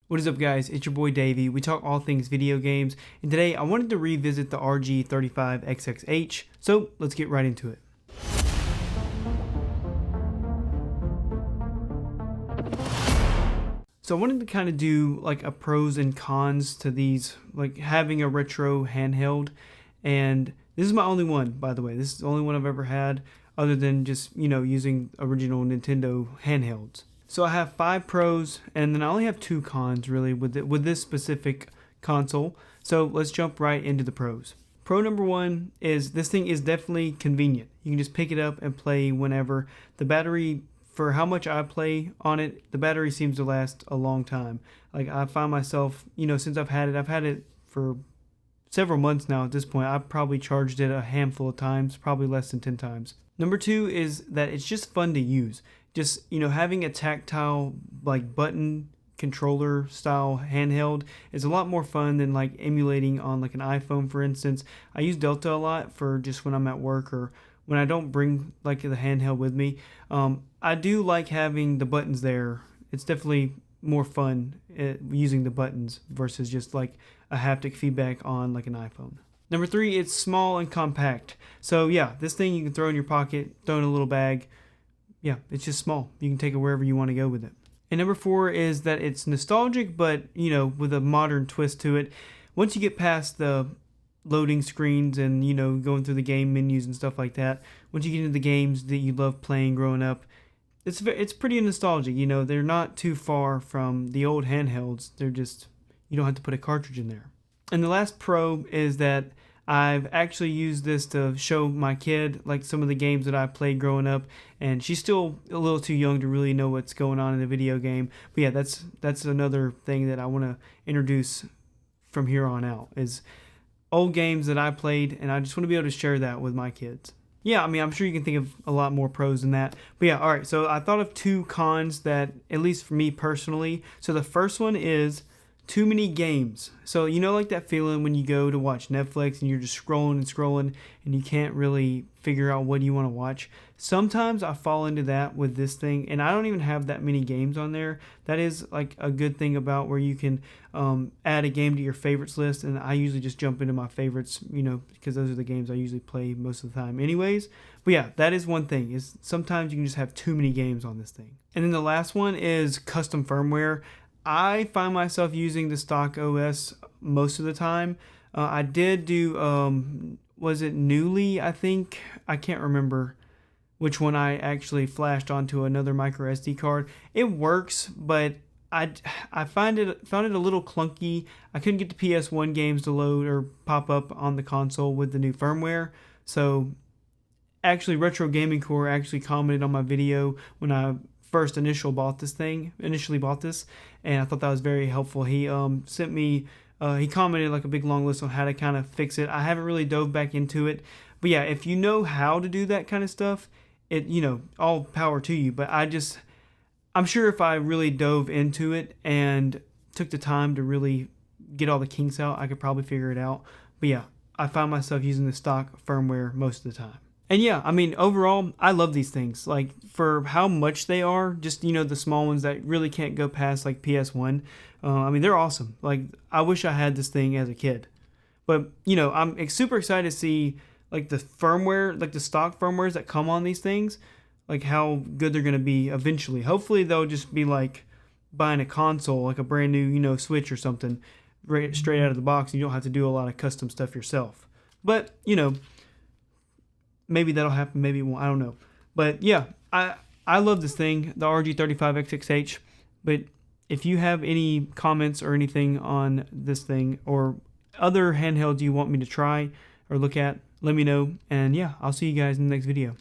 What is up, guys? It's your boy Davey. We talk all things video games, and today I wanted to revisit the RG35XXH, so let's get right into it. So I wanted to kind of do like a pros and cons to these, like having a retro handheld, and this is my only one, by the way. This is the only one I've ever had other than just, using original Nintendo handhelds. So I have 5 pros, and then I only have 2 cons really with this specific console. So let's jump right into the pros. Pro number 1 is this thing is definitely convenient. You can just pick it up and play whenever. The battery, for how much I play on it, the battery seems to last a long time. Like I find myself, since I've had it for several months now at this point. I've probably charged it a handful of times, probably less than 10 times. Number 2 is that it's just fun to use. Just, having a tactile, like button controller style handheld is a lot more fun than like emulating on like an iPhone, for instance. I use Delta a lot for just when I'm at work or when I don't bring like the handheld with me. I do like having the buttons there. It's definitely more fun using the buttons versus just like a haptic feedback on like an iPhone. Number 3, it's small and compact. So yeah, this thing you can throw in your pocket, throw in a little bag. Yeah, it's just small. You can take it wherever you want to go with it. And number 4 is that it's nostalgic, but with a modern twist to it. Once you get past the loading screens and going through the game menus and stuff like that, once you get into the games that you love playing growing up, it's pretty nostalgic. They're not too far from the old handhelds. They're just, you don't have to put a cartridge in there. And the last pro is that I've actually used this to show my kid like some of the games that I played growing up, and she's still a little too young to really know what's going on in a video game. But yeah, that's another thing that I want to introduce from here on out is old games that I played, and I just want to be able to share that with my kids. Yeah, I'm sure you can think of a lot more pros than that. But yeah, all right, so I thought of 2 cons that, at least for me personally. So the first one is too many games. So like that feeling when you go to watch Netflix and you're just scrolling and you can't really figure out what you want to watch. Sometimes I fall into that with this thing, and I don't even have that many games on there. That is like a good thing about where you can add a game to your favorites list, and I usually just jump into my favorites, because those are the games I usually play most of the time anyways. But yeah, that is one thing, is sometimes you can just have too many games on this thing. And then the last one is custom firmware. I find myself using the stock OS most of the time. I did do, was it Newly, I think? I can't remember which one I actually flashed onto another micro SD card. It works, but I found it a little clunky. I couldn't get the PS1 games to load or pop up on the console with the new firmware. So actually, Retro Gaming Core actually commented on my video when I initially bought this, and I thought that was very helpful. He sent me he commented like a big long list on how to kind of fix it. I haven't really dove back into it, but yeah, if you know how to do that kind of stuff, it all power to you. But I'm sure if I really dove into it and took the time to really get all the kinks out, I could probably figure it out. But yeah, I find myself using the stock firmware most of the time. And yeah, overall, I love these things. Like, for how much they are, just, the small ones that really can't go past, like, PS1. They're awesome. Like, I wish I had this thing as a kid. But, I'm super excited to see, like, the firmware, like, the stock firmwares that come on these things, like, how good they're going to be eventually. Hopefully, they'll just be, like, buying a console, like a brand new, Switch or something, right, straight out of the box, and you don't have to do a lot of custom stuff yourself. But, maybe that'll happen, maybe it won't, I don't know. But yeah, I love this thing, the RG35XXH. But if you have any comments or anything on this thing or other handhelds you want me to try or look at, let me know. And yeah, I'll see you guys in the next video.